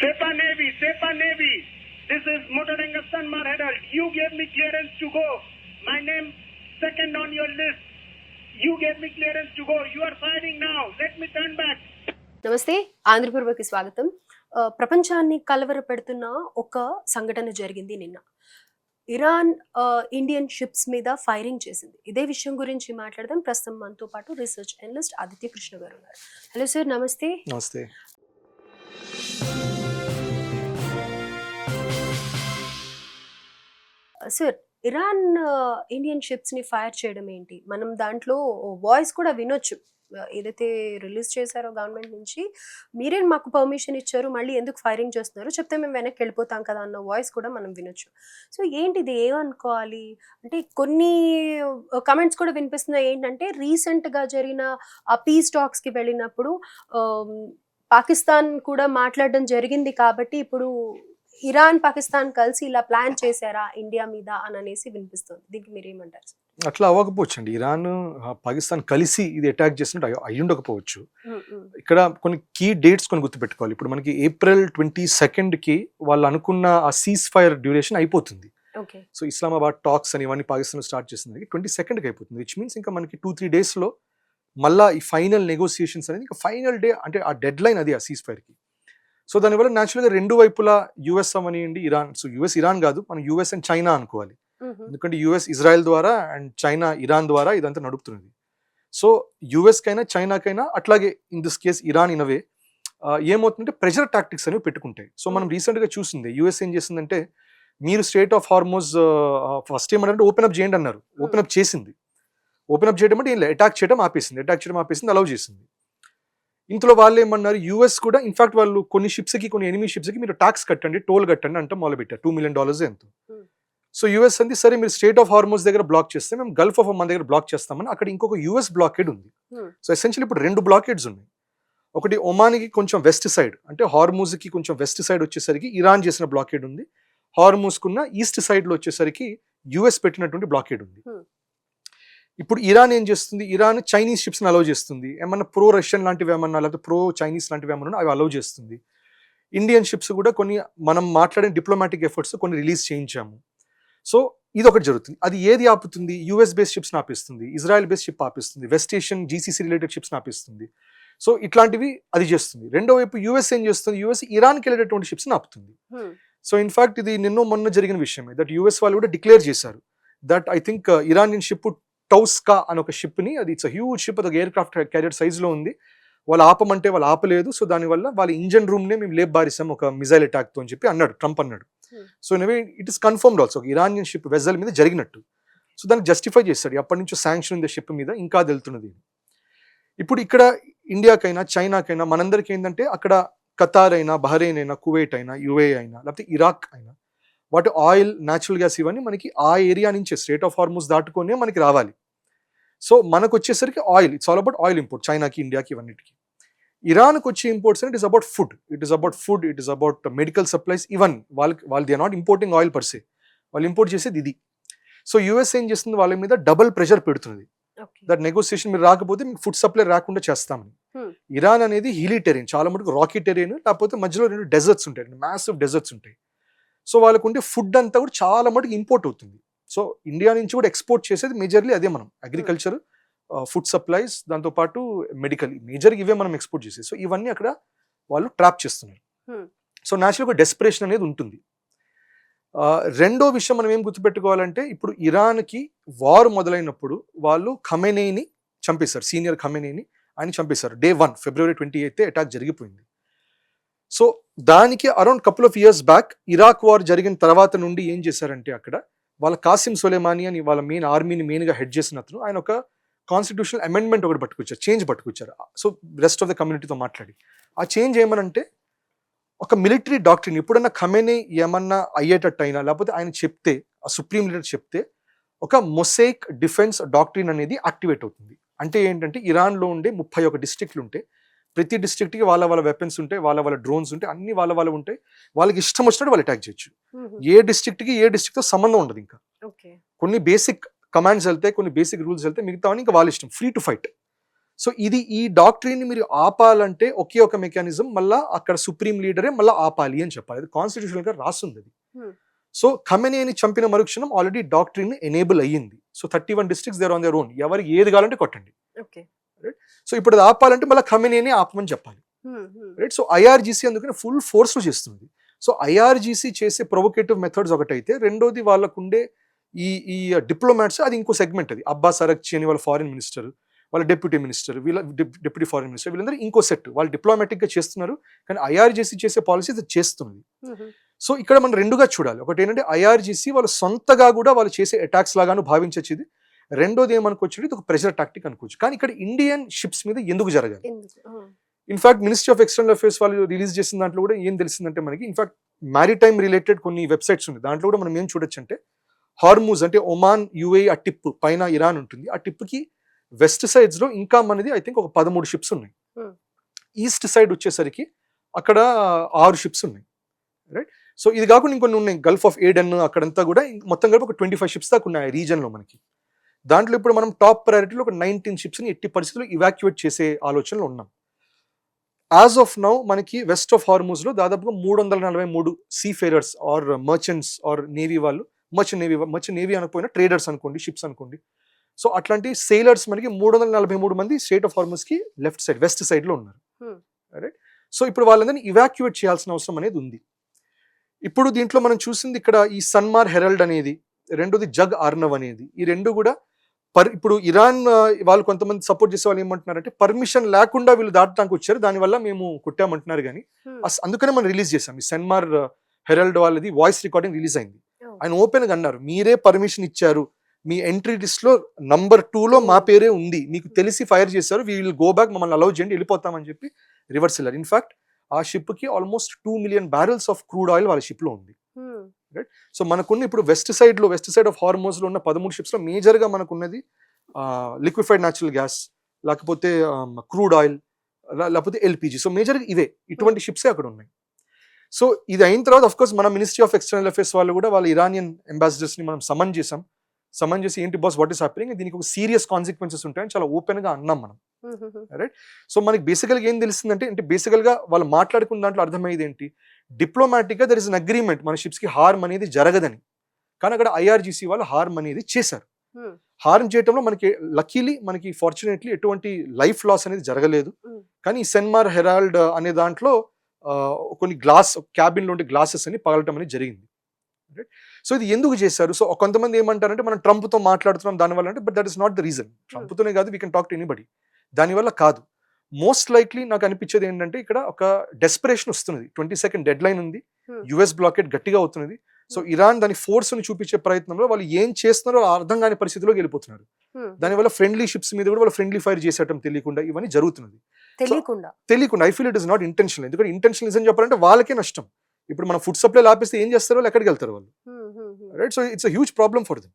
Sepa Navy. This is Motarenga Sanmar Herald. You gave me clearance to go. My name second on your list. You gave me clearance to go. You are firing now. Let me turn back. నమస్తే, ఆంధ్రపూర్వకి స్వాగతం. ప్రపంచాన్ని కలవరపెడుతున్న ఒక సంఘటన జరిగింది నిన్న. Iran Indian ships మీద firing చేసింది. ఇదే విషయం గురించి మాట్లాడదాం. ప్రస్తుతం మనతో పాటు రీసెర్చ్ అనలిస్ట్ ఆదిత్య కృష్ణ గారు ఉన్నారు. హలో సార్, నమస్తే. నమస్తే. సార్, ఇరాన్ ఇండియన్ షిప్స్ ని ఫైర్ చేయడం ఏంటి? మనం దాంట్లో వాయిస్ కూడా వినొచ్చు. ఏదైతే రిలీజ్ చేశారో గవర్నమెంట్ నుంచి, మీరే మాకు పర్మిషన్ ఇచ్చారు, మళ్ళీ ఎందుకు ఫైరింగ్ చేస్తున్నారు, చెప్తే మేము వెనక్కి వెళ్ళిపోతాం కదా అన్న వాయిస్ కూడా మనం వినొచ్చు. సో ఏంటిది, ఏమనుకోవాలి అంటే కొన్ని కమెంట్స్ కూడా వినిపిస్తున్నాయి. ఏంటంటే రీసెంట్గా జరిగిన ఆ పీస్ టాక్స్కి వెళ్ళినప్పుడు పాకిస్తాన్ కూడా మాట్లాడడం జరిగింది, కాబట్టి ఇప్పుడు ఇరాన్ పాకిస్తాన్ కలిసి ఇలా ప్లాన్ చేశారా ఇండియా మీద అని అనేసి వినిపిస్తుంది. దీనికి మీరు ఏమంటారు? అట్లా అవ్వకపోవచ్చు అండి. ఇరాన్ పాకిస్తాన్ కలిసి ఇది అటాక్ చేసినట్టు అయ్యుండకపోవచ్చు. ఇక్కడ కొన్ని కీ డేట్స్ కొన్ని గుర్తుపెట్టుకోవాలి. ఇప్పుడు మనకి April 22కి వాళ్ళు అనుకున్న ఆ సీజ్ ఫైర్ డ్యూరేషన్ అయిపోతుంది. సో ఇస్లామాబాద్ టాక్స్ అని ఇవన్నీ పాకిస్తాన్ స్టార్ట్ చేసింది 22కి అయిపోతుంది. విచ్ మీన్స్ ఇంకా మనకి 2-3 డేస్లో మళ్ళీ ఈ ఫైనల్ నెగోసియేషన్స్ అనేది ఇంకా ఫైనల్ డే, అంటే ఆ డెడ్ లైన్ అది ఆ సీజ్ ఫైర్కి. సో దానివల్ల న్యాచురల్గా రెండు వైపులా యుఎస్ అవనియండి, ఇరాన్, సో యుఎస్ ఇరాన్ కాదు, మనం యుఎస్ అండ్ చైనా అనుకోవాలి. ఎందుకంటే యుఎస్ ఇజ్రాయెల్ ద్వారా అండ్ చైనా ఇరాన్ ద్వారా ఇదంతా నడుపుతున్నది. సో యుఎస్ కైనా చైనాకైనా అట్లాగే in this case Iran anyway ఏమవుతుందంటే ప్రెషర్ టాక్టిక్స్ అనేవి పెట్టుకుంటాయి. సో మనం రీసెంట్గా చూసింది యుఎస్ ఏం చేసిందంటే, మీరు స్ట్రేట్ ఆఫ్ హార్మోజ్ ఫస్ట్ ఏమంటే ఓపెన్ అప్ చేయండి అన్నారు. ఓపెన్ అప్ చేసింది. ఓపెన్ అప్ చేయడం అంటే అటాక్ చేయడం ఆపేసింది, అలౌ చేసింది. ఇంట్లో వాళ్ళు ఏమన్నారు, యూఎస్ కూడా ఇన్ఫాక్ట్ వాళ్ళు కొన్ని షిప్స్కి, కొన్ని ఎనిమీ షిప్స్కి మీరు ట్యాక్స్ కట్టండి, టోల్ కట్టండి అంటే మొదలుపెట్టారు. $2 million ఎంతో. సో యూఎస్ అంది సరే మీరు స్ట్రేట్ ఆఫ్ హార్మోస్ దగ్గర బ్లాక్ చేస్తే మేము గల్ఫ్ ఆఫ్ మన దగ్గర బ్లాక్ చేస్తామని అక్కడ ఇంకొక యూఎస్ బ్లాకేడ్ ఉంది. సో ఎసెన్షియల్లీ ఇప్పుడు 2 బ్లాకేడ్స్ ఉన్నాయి. ఒకటి ఒమాన్కి కొంచెం వెస్ట్ సైడ్, అంటే హార్మూజ్కి కొంచెం వెస్ట్ సైడ్ వచ్చేసరికి ఇరాన్ చేసిన బ్లాకేడ్ ఉంది. హార్మూజ్కున్న ఈస్ట్ సైడ్లో వచ్చేసరికి యూఎస్ పెట్టినటువంటి బ్లాకేడ్ ఉంది. ఇప్పుడు ఇరాన్ ఏం చేస్తుంది, ఇరాన్ చైనీస్ షిప్స్ని అలౌ చేస్తుంది. ఏమన్నా ప్రో రష్యన్ లాంటివి ఏమన్నా, లేకపోతే ప్రో చైనీస్ లాంటివి ఏమన్నా అవి అలౌ చేస్తుంది. ఇండియన్ షిప్స్ కూడా కొన్ని మనం మాట్లాడిన డిప్లొమాటిక్ ఎఫర్ట్స్ కొన్ని రిలీజ్ చేయించాము. సో ఇది ఒకటి జరుగుతుంది. అది ఏది ఆపుతుంది? యూఎస్ బేస్డ్ షిప్స్ని ఆపిస్తుంది, ఇజ్రాయెల్ బేస్డ్ షిప్ ఆపిస్తుంది, వెస్ట్ ఏషియన్ జీసీసీ రిలేటెడ్ షిప్స్ని ఆపిస్తుంది. సో ఇట్లాంటివి అది చేస్తుంది. రెండో వైపు యూఎస్ ఏం చేస్తుంది, యూఎస్ ఇరాన్కి వెళ్ళేటటువంటి షిప్స్ని ఆపుతుంది. సో ఇన్ఫాక్ట్ ఇది మొన్న జరిగిన విషయమే. దట్ యూఎస్ వాళ్ళు కూడా డిక్లేర్ చేశారు that I think Iranian ship టౌస్కా అని ఒక షిప్ని, అది ఇట్స్ హ్యూజ్ షిప్, అది ఎయిర్ క్రాఫ్ట్ క్యారియర్ సైజ్లో ఉంది, వాళ్ళు ఆపమంటే వాళ్ళు ఆపలేదు. సో దానివల్ల వాళ్ళ ఇంజన్ రూమ్నే మేము లేప్ బారిసాం ఒక మిజైల్ అటాక్తో అని చెప్పి అన్నాడు ట్రంప్ అన్నాడు. So anyway it is confirmed also Iranian ship vessel మీద జరిగినట్టు. సో దాన్ని జస్టిఫై చేస్తాడు. అప్పటి నుంచో శాంక్షన్ ఉంది షిప్ మీద, ఇంకా వెళ్తున్నది. ఇప్పుడు ఇక్కడ ఇండియాకైనా చైనాకైనా మనందరికీ ఏంటంటే, అక్కడ ఖతార్ అయినా, బహ్రెయిన్ అయినా, కువైట్ అయినా, యుఏ అయినా, లేకపోతే ఇరాక్ అయినా, వాటి ఆయిల్, న్యాచురల్ గ్యాస్ ఇవన్నీ మనకి ఆ ఏరియా నుంచే స్ట్రేట్ ఆఫ్ హార్మూజ్ దాటుకొనే మనకి రావాలి. సో మనకు వచ్చేసరికి oil, it's all about oil import, చైనాకి, ఇండియాకి, ఇవన్నిటికి. ఇరాన్కి వచ్చే imports it is about food, it is about medical supplies. ఇవన్నీ వాళ్ళు they are not importing oil per, se import చేసేది ఇది. సో యూఎస్ ఏం చేస్తుంది, వాళ్ళ మీద డబుల్ ప్రెషర్ పెడుతున్నది. దట్ నెగోసియేషన్ మీరు రాకపోతే మీకు ఫుడ్ సప్లై రాకుండా చేస్తామని. ఇరాన్ అనేది హిలీ టెరెన్, చాలా మటుకు రాకీ టెరెన్, లేకపోతే మధ్యలో 2 డెజర్ట్స్ ఉంటాయి, మ్యాసివ్ డెజర్ట్స్ ఉంటాయి. సో వాళ్ళకు ఉండే ఫుడ్ అంతా కూడా చాలా మటుకు ఇంపోర్ట్ అవుతుంది. సో ఇండియా నుంచి కూడా ఎక్స్పోర్ట్ చేసేది మేజర్లీ అదే, మనం అగ్రికల్చర్, ఫుడ్ సప్లైస్, దాంతోపాటు మెడికల్, మేజర్ ఇవే మనం ఎక్స్పోర్ట్ చేసేది. సో ఇవన్నీ అక్కడ వాళ్ళు ట్రాప్ చేస్తున్నారు. సో న్యాచురల్గా డెస్పరేషన్ అనేది ఉంటుంది. రెండో విషయం మనం ఏం గుర్తుపెట్టుకోవాలంటే, ఇప్పుడు ఇరాన్కి వార్ మొదలైనప్పుడు వాళ్ళు ఖమేనీని చంపేశారు, సీనియర్ ఖమేనీని ఆయన చంపేశారు. Day 1 February 28 అటాక్ జరిగిపోయింది. సో దానికి around couple of years back Iraq war జరిగిన తర్వాత నుండి ఏం చేశారంటే, అక్కడ వాళ్ళ కాసిం సొలైమానీ అని వాళ్ళ మెయిన్ ఆర్మీని మెయిన్గా హెడ్ చేసిన అతను, ఆయన ఒక కాన్స్టిట్యూషనల్ అమెండ్మెంట్ ఒకటి పట్టుకొచ్చారు, చేంజ్ పట్టుకొచ్చారు. సో రెస్ట్ ఆఫ్ ద కమ్యూనిటీతో మాట్లాడి ఆ చేంజ్ ఏమనంటే, ఒక మిలిటరీ డాక్టరీన్ ఎప్పుడన్నా ఖమేనీ ఏమన్నా అయ్యేటట్టు అయినా, లేకపోతే ఆయన చెప్తే, ఆ సుప్రీం లీడర్ చెప్తే, ఒక మొసైక్ డిఫెన్స్ డాక్టరీన్ అనేది యాక్టివేట్ అవుతుంది. అంటే ఏంటంటే, ఇరాన్లో ఉండే 31 డిస్ట్రిక్ట్లు ఉంటే, ప్రతి డిస్ట్రిక్ట్కి వాళ్ళ వెపన్స్ ఉంటాయి, వాళ్ళ డ్రోన్స్ ఉంటాయి, అన్ని వాళ్ళ ఉంటాయి. వాళ్ళకి ఇష్టం వచ్చినట్టు వాళ్ళు అటాక్ చేయొచ్చు. ఏ డిస్ట్రిక్ట్తో సంబంధం ఉండదు. ఇంకా కొన్ని బేసిక్ కమాండ్స్ వెళ్తాయి, కొన్ని బేసిక్ రూల్స్ వెళ్తాయి, మిగతావని ఇంకా వాళ్ళ ఇష్టం, ఫ్రీ టు ఫైట్. సో ఇది ఈ డాక్టరీని మీరు ఆపాలంటే ఒకే ఒక మెకానిజం, మళ్ళా అక్కడ సుప్రీం లీడరే మళ్ళీ ఆపాలి అని చెప్పాలి. అది కాన్స్టిట్యూషనల్ గా రాస్తుంది అది. సో ఖమెనీని చంపిన మరుక్షణం ఆల్రెడీ డాక్టరీని ఎనేబుల్ అయ్యింది. So 31 districts they're on their own, ఎవరికి ఏది కావాలంటే కొట్టండి. సో ఇప్పుడు అది ఆపాలంటే మళ్ళీ ఖమెనీని ఆపమని చెప్పాలి. రైట్. సో ఐఆర్జీసీ అందుకని ఫుల్ ఫోర్స్ లో చేస్తుంది. సో ఐఆర్జీసీ చేసే ప్రొవోకేటివ్ మెథడ్స్ ఒకటైతే, రెండోది వాళ్ళకుండే ఈ డిప్లొమాట్స్, అది ఇంకో సెగ్మెంట్. అది అబ్బాస్ అరక్చి అని వాళ్ళ ఫారిన్ మినిస్టర్, వాళ్ళ డిప్యూటీ మినిస్టర్, వీళ్ళ డిప్యూటీ ఫారిన్ మినిస్టర్, వీళ్ళందరూ ఇంకో సెట్. వాళ్ళు డిప్లొమాటిక్ గా చేస్తున్నారు, కానీ ఐఆర్జీసీ చేసే పాలసీ అది చేస్తుంది. సో ఇక్కడ మనం రెండుగా చూడాలి. ఒకటి ఏంటంటే ఐఆర్జీసీ వాళ్ళు సొంతగా కూడా వాళ్ళు చేసే అటాక్స్ లాగాను భావించచ్చు ఇది. రెండోది ఏమనుకోవచ్చు, ఇది ఒక ప్రెషర్ టాక్టిక్ అనుకోవచ్చు. కానీ ఇక్కడ ఇండియన్ షిప్స్ మీద ఎందుకు జరగాలి? In fact ministry of external affairs వాళ్ళు రిలీజ్ చేసిన దాంట్లో కూడా ఏం తెలిసిందంటే మనకి, ఇన్ఫాక్ట్ మ్యారిటైమ్ రిలేటెడ్ కొన్ని వెబ్సైట్స్ ఉంది, దాంట్లో కూడా మనం ఏం చూడొచ్చు అంటే, హార్మూజ్ అంటే ఒమాన్ యుఏఈ ఆ టిప్ పైన ఇరాన్ ఉంటుంది, ఆ టిప్ కి వెస్ట్ సైడ్స్ లో ఇంకా మనది ఐ థింక్ ఒక 13 షిప్స్ ఉన్నాయి. ఈస్ట్ సైడ్ వచ్చేసరికి అక్కడ 6 షిప్స్ ఉన్నాయి. రైట్. సో ఇది కాకుండా ఇంకొన్ని ఉన్నాయి, గల్ఫ్ ఆఫ్ ఏడెన్ అక్కడంతా కూడా మొత్తం కలిపి ఒక 25 షిప్స్ దాకా ఉన్నాయి రీజన్ లో మనకి. దాంట్లో ఇప్పుడు మనం టాప్ ప్రయారిటీలో ఒక 19 షిప్స్ ని ఎట్టి పరిస్థితుల్లో ఇవాక్యువేట్ చేసే ఆలోచనలో ఉన్నాం. యాజ్ ఆఫ్ నౌ మనకి వెస్ట్ ఆఫ్ హార్మూజ్ లో దాదాపుగా 343 seafarers or merchants or navy వాళ్ళు, మర్చెంట్ నేవీ అనకపోయినా ట్రేడర్స్ అనుకోండి, షిప్స్ అనుకోండి. సో అట్లాంటి సెయిలర్స్ మనకి 343 మంది స్టేట్ ఆఫ్ హార్మూజ్ కి లెఫ్ట్ సైడ్ వెస్ట్ సైడ్ లో ఉన్నారు. రైట్. సో ఇప్పుడు వాళ్ళందరినీ ఇవాక్యువేట్ చేయాల్సిన అవసరం అనేది ఉంది. ఇప్పుడు దీంట్లో మనం చూసింది ఇక్కడ ఈ సన్మార్ హెరల్డ్ అనేది, రెండోది జగ్ ఆర్నవ్ అనేది, ఈ రెండు కూడా ఇప్పుడు ఇరాన్ వాళ్ళు కొంతమంది సపోర్ట్ చేసే వాళ్ళు ఏమంటున్నారంటే, పర్మిషన్ లేకుండా వీళ్ళు దాటడానికి వచ్చారు, దానివల్ల మేము కొట్టామంటున్నారు. కానీ అందుకనే మనం రిలీజ్ చేసాం ఈ సన్మార్ హెరల్డ్ వాళ్ళది వాయిస్ రికార్డింగ్ రిలీజ్ అయింది. ఆయన ఓపెన్ గా అన్నారు, మీరే పర్మిషన్ ఇచ్చారు, మీ ఎంట్రీ లిస్ట్ లో నంబర్ 2 లో మా పేరే ఉంది, మీకు తెలిసి ఫైర్ చేశారు, వీ విల్ గో బ్యాక్, మమ్మల్ని అలౌ చేయండి, వెళ్ళిపోతామని చెప్పి రివర్స్ వెళ్ళారు. ఇన్ఫాక్ట్ ఆ షిప్ కి almost 2 million barrels of crude oil వాళ్ళ షిప్ లో ఉంది. రైట్. సో మనకున్న ఇప్పుడు వెస్ట్ సైడ్ ఆఫ్ హార్మోజ్ లో ఉన్న 13 షిప్స్ లో మేజర్ గా మనకున్నది లిక్విఫైడ్ న్యాచురల్ గ్యాస్, లేకపోతే క్రూడ్ ఆయిల్, లేకపోతే ఎల్పిజి. సో మేజర్ ఇవే, ఇటువంటి షిప్సే అక్కడ ఉన్నాయి. సో ఇది అయిన తర్వాత అఫ్ కోర్స్ మన మినిస్ట్రీ ఆఫ్ ఎక్స్టర్నల్ అఫేర్స్ వాళ్ళు కూడా వాళ్ళ ఇరానియన్ అంబాసిడర్స్ ని మనం సమన్ చేసి ఏంటి బాస్ వాట్ ఈస్ హ్యాపెనింగ్, దీనికి ఒక సీరియస్ కాన్సిక్వెన్సెస్ ఉంటాయని చాలా ఓపెన్ గా అన్నాం మనం. రైట్. సో మనకి బేసికల్ గా ఏం తెలిసిందంటే, బేసికల్ గా వాళ్ళు మాట్లాడుకున్న దాంట్లో అర్థమయ్యేది ఏంటి, డిప్లొమాటిక్ గా దర్ ఇస్ అన్ అగ్రిమెంట్ మన షిప్స్ కి హార్మ్ అనేది జరగదని. కానీ అక్కడ ఐఆర్జీసీ వాళ్ళు హార్మ్ అనేది చేశారు. హార్మ్ చేయడంలో మనకి లక్కీలీ మనకి ఫార్చునేట్లీ ఎటువంటి లైఫ్ లాస్ అనేది జరగలేదు. కానీ ఈ సెన్మార్ హెరాల్డ్ అనే దాంట్లో కొన్ని క్యాబిన్ లో ఉండే గ్లాసెస్ అని పగలటం అనేది జరిగింది. సో ఇది ఎందుకు చేశారు? సో కొంతమంది ఏమంటారంటే, మనం ట్రంప్ తో మాట్లాడుతున్నాం దానివల్ల అంటే, but that is not the reason. Trump తోనే కాదు, we can talk to anybody, దానివల్ల కాదు. మోస్ట్ లైక్లీ నాకు అనిపించేది ఏంటంటే, ఇక్కడ ఒక డెస్పరేషన్ వస్తున్నది. 22nd డెడ్ లైన్ ఉంది, యుఎస్ బ్లాకెట్ గట్టిగా అవుతున్నది. సో ఇరాన్ దాని ఫోర్స్ ని చూపించే ప్రయత్నంలో వాళ్ళు ఏం చేస్తున్నారో అర్థం కాని పరిస్థితిలోకి వెళ్ళిపోతున్నారు. దానివల్ల ఫ్రెండ్లీ షిప్స్ మీద కూడా వాళ్ళు ఫ్రెండ్లీ ఫైర్ చేసేయడం తెలియకుండా ఇవన్నీ జరుగుతున్నది. తెలియకుండా I feel it is not intentional. ఎందుకంటే ఇంటెన్షనల్ నిజం చెప్పాలంటే వాళ్ళకే నష్టం. ఇప్పుడు మన ఫుడ్ సప్లై ఆపేస్తే ఏం చేస్తారు వాళ్ళు, ఎక్కడికి వెళ్తారు వాళ్ళు? Right. So it's a huge problem for them.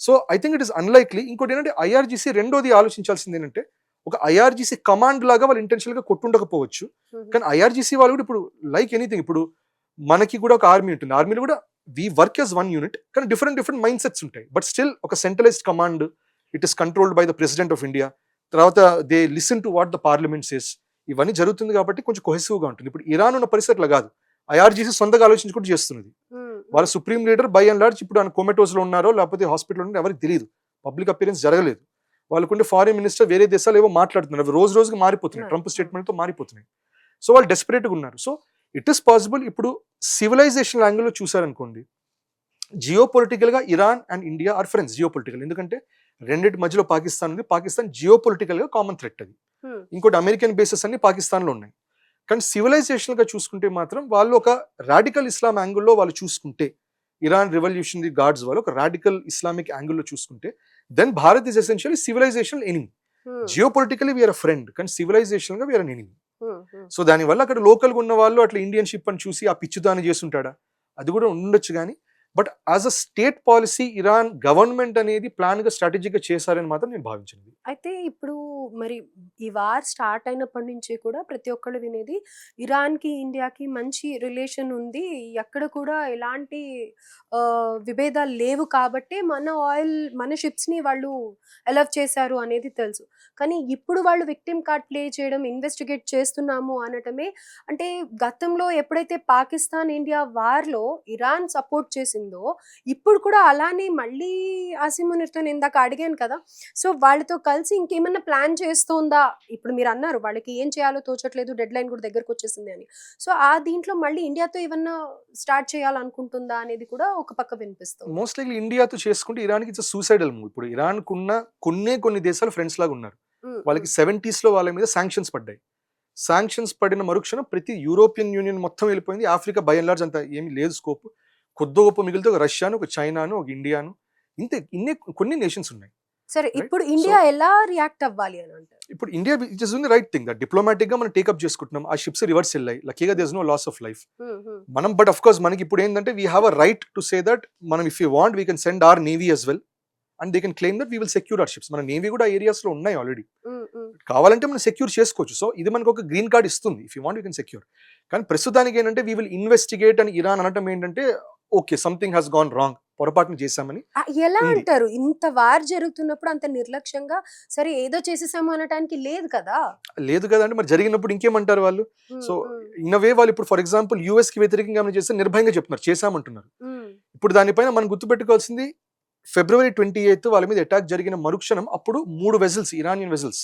So I think it is unlikely. ఇంకోటి ఏంటంటే, ఐఆర్జీసీ రెండోది ఆలోచించాల్సింది ఏంటంటే, ఒక ఐఆర్జీసీ కమాండ్ లాగా వాళ్ళు ఇంటెన్షనల్ గా కొట్టుండకపోవచ్చు, కానీ ఐఆర్జీసీ వాళ్ళు కూడా ఇప్పుడు లైక్ ఎనీథింగ్, ఇప్పుడు మనకి కూడా ఒక ఆర్మీ ఉంటుంది, ఆర్మీలో కూడా we work as one unit, కానీ డిఫరెంట్ మైండ్ సెట్స్ ఉంటాయి. బట్ స్టిల్ ఒక centralised command, it is controlled by the president of India. తర్వాత they listen to what the parliament says. ఇవన్నీ జరుగుతుంది కాబట్టి కొంచెం కొహెసివ్ గా ఉంటుంది. ఇప్పుడు ఇరాన్ ఉన్న పరిస్థితులు కాదు, ఐఆర్జీసీ సొంతగా ఆలోచించుకుంటూ చేస్తున్నది. వాళ్ళ supreme leader by and large ఇప్పుడు ఆయన కోమెటోస్ లో ఉన్నారో లేకపోతే హాస్పిటల్ ఉన్నారో ఎవరికి తెలియదు, పబ్లిక్ అపియరెన్స్ జరగలేదు. వాళ్ళకుంటే ఫారిన్ మినిస్టర్ వేరే దేశాలు ఏవో మాట్లాడుతున్నారు, అవి రోజుకి మారిపోతున్నాయి, ట్రంప్ స్టేట్మెంట్ తో మారిపోతున్నాయి. సో వాళ్ళు డెస్పరేట్ గా ఉన్నారు. So it is possible. ఇప్పుడు సివిలైజేషన్ యాంగిల్ లో చూసారనుకోండి, జియో పొలిటికల్ గా Iran and India are friends. Geopolitical ఎందుకంటే రెండింటి మధ్యలో పాకిస్తాన్ ఉంది, పాకిస్తాన్ జియో పొలిటికల్ గా కామన్ థ్రెట్ అది. ఇంకోటి అమెరికన్ బేసెస్ అన్ని పాకిస్తాన్ లో ఉన్నాయి. కానీ సివిలైజేషన్ గా చూసుకుంటే మాత్రం వాళ్ళు ఒక రాడికల్ ఇస్లాం యాంగిల్లో వాళ్ళు చూసుకుంటే, ఇరాన్ రెవల్యూషనరీ గార్డ్స్ వాళ్ళు ఒక రాడికల్ ఇస్లామిక్ యాంగిల్లో చూసుకుంటే, then Bharat is essentially civilization enemy. Geopolitically we are a friend, కానీ సివిలైజేషన్ గా వీఆర్ అన్ ఎనిమీ. సో దానివల్ల అక్కడ లోకల్ గా ఉన్న వాళ్ళు అట్లా ఇండియన్ షిప్ అని చూసి ఆ పిచ్చిదాన్ని చేస్తుంటాడా, అది కూడా ఉండొచ్చు. కానీ but as a state policy Iran government అనేది ప్లాన్ గా స్ట్రాటజీగా చేశారని మాత్రం నేను భావించింది. అయితే ఇప్పుడు మరి ఈ వార్ స్టార్ట్ అయినప్పటి నుంచి కూడా ప్రతి ఒక్కళ్ళు వినేది ఇరాన్కి ఇండియాకి మంచి రిలేషన్ ఉంది, ఎక్కడ కూడా ఎలాంటి విభేదాలు లేవు కాబట్టి మన ఆయిల్ మన షిప్స్ని వాళ్ళు అలవ్ చేశారు అనేది తెలుసు. కానీ ఇప్పుడు వాళ్ళు విక్టిమ్ కార్డ్ ప్లే చేయడం, ఇన్వెస్టిగేట్ చేస్తున్నాము అనటమే, అంటే గతంలో ఎప్పుడైతే పాకిస్తాన్ ఇండియా వార్లో ఇరాన్ సపోర్ట్ చేసిందో ఇప్పుడు కూడా అలానే మళ్ళీ ఆసిమునిర్తో నేను ఇందాక అడిగాను కదా, సో వాళ్ళతో కలిసి ఇంకేమన్నా ప్లాన్ చేస్తుందా? ఇప్పుడు మీరు అన్నారు వాళ్ళకి ఏం చేయాలో తోచట్లేదు, డెడ్ లైన్ కూడా దగ్గరకు వచ్చేసింది అని. సో ఆ దీంట్లో మళ్ళీ ఇండియాతో ఏమన్నా స్టార్ట్ చేయాలనుకుంటుందా అనేది కూడా ఒక పక్క వినిపిస్తుంది. మోస్ట్ లైక్లీ ఇండియాతో చేసుకుంటే ఇరాన్కి ఇట్స్ సూసైడల్ మూవ్. ఇప్పుడు ఇరాన్ కున్న కొన్ని దేశాలు ఫ్రెండ్స్ లాగా ఉన్నారు. వాళ్ళకి 70s లో వాళ్ళ మీద శాంక్షన్స్ పడ్డాయి. శాంక్షన్స్ పడిన మరుక్షణం ప్రతి యూరోపియన్ యూనియన్ మొత్తం వెళ్ళిపోయింది. ఆఫ్రికా బై అండ్ లార్జ్ అంత ఏమి లేదు స్కోప్. కొద్ది గొప్ప మిగిలితే ఒక రష్యాను, ఒక చైనాను, ఒక ఇండియాను, కొన్ని నేషన్స్ ఉన్నాయి. సరే, ఇప్పుడు ఇండియా ఎలా రియాక్ట్ అవ్వాలి అని అంటారు? ఇప్పుడు India it is doing the right thing. Diplomatic గా మనం టేకప్ చేసుకుంటున్నాం. ఆ షిప్స్ రివర్స్ వెళ్ళాయి. లక్కీగా there is no loss of life. మనం బట్ ఆఫ్ కోర్స్ మనకి ఇప్పుడు ఏంటంటే we have a right to say that మనం if you want we can send our navy as well and they can claim that we will secure our ships. మన navy కూడా areas లో ఉన్నాయి already. కావాలంటే మనం సెక్యూర్ చేసుకోవచ్చు. So ఇది మనకు ఒక గ్రీన్ కార్డ్ ఇస్తుంది. If you want you can secure. కానీ ప్రస్తుతానికి ఏంటంటే వీ విల్ ఇన్వెస్టిగేట్ అని ఇరాన్ అనటం ఏంటంటే okay something has gone wrong, పొరపాటును చేశామని. ఎలా అంటారు? ఇంత వార్ జరుగుతున్నప్పుడు అంత నిర్లక్ష్యంగా సరే ఏదో చేసేసాము అనటానికి లేదు కదా అంటే మరి జరిగినప్పుడు ఇంకేమంటారు వాళ్ళు? సో ఇన్ వే వాళ్ళు ఇప్పుడు ఫర్ ఎగ్జాంపుల్ యుఎస్ కి వ్యతిరేకంగా ఏమైనా చేస్తే నిర్భయంగా చెప్తున్నారు, చేశామంటున్నారు. ఇప్పుడు దానిపైన మనం గుర్తుపెట్టుకోవాల్సింది February 28 వాళ్ళ మీద అటాక్ జరిగిన మరుక్షణం అప్పుడు 3 వెజల్స్, ఇరానియన్ వెజల్స్,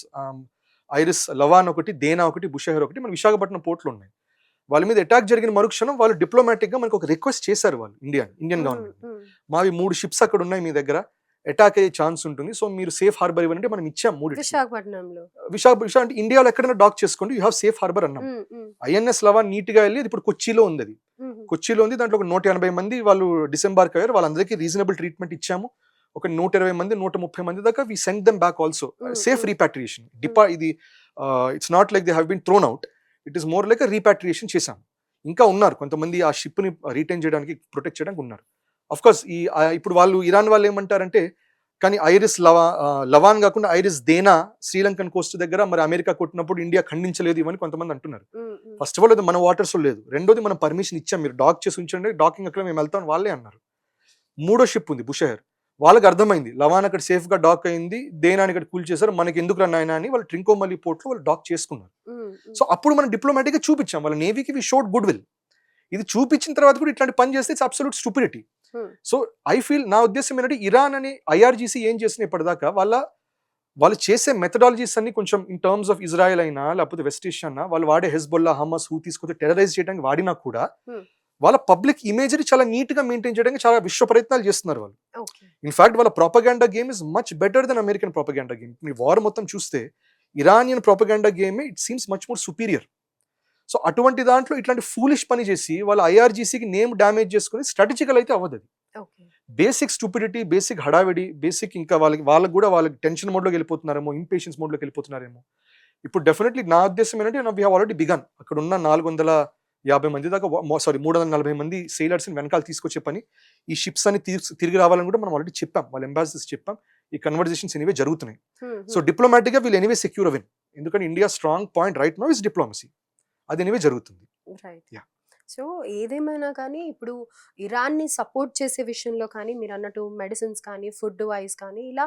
ఐరిస్ లవాన్ ఒకటి, దేనా ఒకటి, బుషహర్ ఒకటి మన విశాఖపట్నం పోర్ట్లో ఉన్నాయి. వాళ్ళ మీద అటాక్ జరిగిన మరుక్షణం వాళ్ళు డిప్లొమాటిక్ గా మనకు ఒక రిక్వెస్ట్ చేశారు వాళ్ళు ఇండియన్ గవర్నమెంట్. మావి 3 షిప్స్ అక్కడ ఉన్నాయి, మీ దగ్గర అటాక్ అయ్యే ఛాన్స్ ఉంటుంది, సో మీరు సేఫ్ హార్బర్ ఇవ్వండి. మనం ఇచ్చాం 3 విశాఖపట్నంలో. విశాఖ అంటే ఇండియాలో ఎక్కడైనా డాక్ చేసుకోండి, యూ హ్యావ్ సేఫ్ హార్బర్ అన్నాం. ఐఎన్ఎస్ లవాన్ నీట్ గా వెళ్ళి ఇప్పుడు కొచ్చిలో ఉంది. అది కొచ్చిలో ఉంది. దాంట్లో ఒక 180 మంది వాళ్ళు డిసెంబార్క్ అయ్యారు. వాళ్ళందరికీ రీజనబుల్ ట్రీట్మెంట్ ఇచ్చాము. ఒక 120 మంది 130 మంది దాకా we send them back also. Safe repatriation. ఇది it's not like they have been thrown out, it is more like repatriation చేశాం. ఇంకా ఉన్నారు కొంతమంది ఆ షిప్ ని రిటైన్ చేయడానికి, ప్రొటెక్ట్ చేయడానికి ఉన్నారు. అఫ్ కోర్స్ ఇప్పుడు వాళ్ళు ఇరాన్ వాళ్ళు ఏమంటారంటే కానీ ఐరిస్ లవాన్ కాకుండా ఐరిస్ దేనా శ్రీలంకన్ కోస్ట్ దగ్గర మరి అమెరికా కొట్టినప్పుడు ఇండియా ఖండించలేదు ఇవని కొంతమంది అంటున్నారు. ఫస్ట్ ఆఫ్ ఆల్ అది మన వాటర్స్ లో లేదు. రెండోది మనం పర్మిషన్ ఇచ్చాం, మీరు డాక్ చేసి ఉంచండి, డాకింగ్ అక్కడ మేము వెళ్తాం వాళ్ళే అన్నారు. 3వ షిప్ ఉంది బుషహర్. వాళ్ళకి అర్థమైంది లవాన్ అక్కడ సేఫ్ గా డాక్ అయింది, దేనాని ఇక్కడ కూల్ చేశారు, మనకి ఎందుకు రన్ అయినా అని వాళ్ళు ట్రింకోమల్లి పోర్ట్ లో వాళ్ళు డాక్ చేసుకున్నారు. సో అప్పుడు మనం డిప్లొమాటిక్ గా చూపించాం వాళ్ళ నేవీకి, వి షోడ్ గుడ్ విల్. ఇది చూపించిన తర్వాత కూడా ఇట్లాంటి పని చేస్తే it's absolute stupidity. So I feel, నా ఉద్దేశం ఏంటంటే ఇరాన్ అని ఐఆర్జీసీ ఏం చేసిన ఇప్పటిదాకా వాళ్ళు చేసే మెథడాలజీస్ అన్ని కొంచెం ఇన్ టర్మ్స్ ఆఫ్ ఇజ్రాయెల్ అయినా లేకపోతే వెస్ట్ ఏషియా అన్నా, వాళ్ళు వాడే హెజ్బొల్లా, హమాస్, హూతీస్ కొంచెం టెర్రరైజ్ చేయడానికి వాడినా కూడా వాళ్ళ పబ్లిక్ ఇమేజరీ చాలా నీట్ గా మెయింటైన్ చేయడానికి చాలా విశ్వ ప్రయత్నాలు చేస్తున్నారు వాళ్ళు. ఇన్ఫాక్ట్ వాళ్ళ propaganda game is much better than American propaganda game. మీ వార్ మొత్తం చూస్తే ఇరానియన్ ప్రాపగాండా గేమే it seems much more superior. So అటువంటి దాంట్లో ఇట్లాంటి ఫూలిష్ పని చేసి వాళ్ళ ఐఆర్జీసీకి నేమ్ డ్యామేజ్ చేసుకుని స్ట్రాటజికల్ అయితే అవ్వదు. అది బేసిక్ స్టూపిడిటీ, బేసిక్ హడావిడి, బేసిక్ ఇంకా వాళ్ళకి కూడా వాళ్ళకి టెన్షన్ మోడ్లోకి వెళ్ళిపోతున్నారేమో, ఇంపేషన్స్ మోడ్లోకి వెళ్ళిపోతున్నారేమో. ఇప్పుడు డెఫినెట్లీ నా ఉద్దేశం ఏంటంటే వీ హావ్ ఆల్రెడీ బిగన్. అక్కడ ఉన్న 450 మంది దాకా 340 మంది సెయిలర్స్ వెనకాల తీసుకొచ్చే పని, ఈ షిప్స్ అని తిరిగి రావాలని కూడా మనం ఆల్రెడీ చెప్పాం, వాళ్ళ ఎంబాసిడర్స్ చెప్పాం. ఈ కన్వర్జేషన్స్ ఎనీవే జరుగుతున్నాయి. సో డిప్లొమాటిక్ గా వీళ్ళు ఎనీవే సెక్యూర్ అవిన్. ఎందుకంటే India strong point right now is diplomacy. అది ఎనీవే జరుగుతుంది. సో ఏదేమైనా కానీ ఇప్పుడు ఇరాన్ని సపోర్ట్ చేసే విషయంలో కానీ మీరు అన్నట్టు మెడిసిన్స్ కానీ ఫుడ్ వైజ్ కానీ ఇలా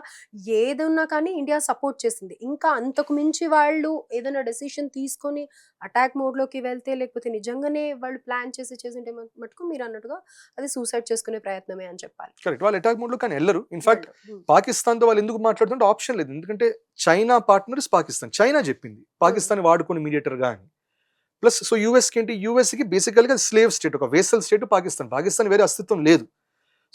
ఏదన్నా కానీ ఇండియా సపోర్ట్ చేసింది. ఇంకా అంతకు మించి వాళ్ళు ఏదైనా డెసిషన్ తీసుకొని అటాక్ మోడ్లోకి వెళ్తే లేకపోతే నిజంగానే వాళ్ళు ప్లాన్ చేసింటే మటుకు మీరు అన్నట్టుగా అది సూసైడ్ చేసుకునే ప్రయత్నమే అని చెప్పాలి. కరెక్ట్, వాళ్ళు అటాక్ మోడ్లో కానీ వెళ్ళరు. ఇన్ఫాక్ట్ పాకిస్తాన్తో వాళ్ళు ఎందుకు మాట్లాడుతుంటే ఆప్షన్ లేదు. ఎందుకంటే China partner is Pakistan. China చెప్పింది పాకిస్తాన్ వాడుకొని మీడియేటర్గా అని. ప్లస్ సో యూఎస్కి ఏంటి, యూఎస్కి బేసికల్గా స్లేవ్ స్టేట్, ఒక వేసల్ స్టేట్ పాకిస్తాన్ వేరే అస్తిత్వం లేదు.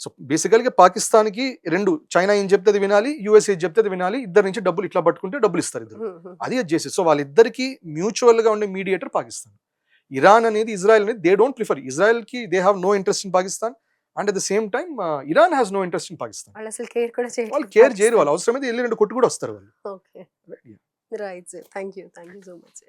సో బేసికల్గా పాకిస్తాన్కి రెండు, చైనా ఏం చెప్తే అది వినాలి, యూఎస్ ఏం చెప్తే అది వినాలి. ఇద్దరు నుంచి డబ్బులు ఇట్లా పట్టుకుంటే డబ్బులు ఇస్తారు ఇద్దరు, అది చేసి. సో వాళ్ళిద్దరికి మ్యూచువల్ గా ఉండే మీడియేటర్ పాకిస్తాన్. ఇరాన్ అనేది, ఇజ్రాయెల్ అనేది దే డోంట్ ప్రిఫర్. ఇజ్రాయెల్ కి they have no interest in Pakistan and at the same time Iran has no interest in Pakistan. వాళ్ళు కేర్ చేయరు. వాళ్ళు అవసరమైతే వెళ్ళి 2 కొట్టు కూడా వస్తారు వాళ్ళు. Right sir, thank you so much.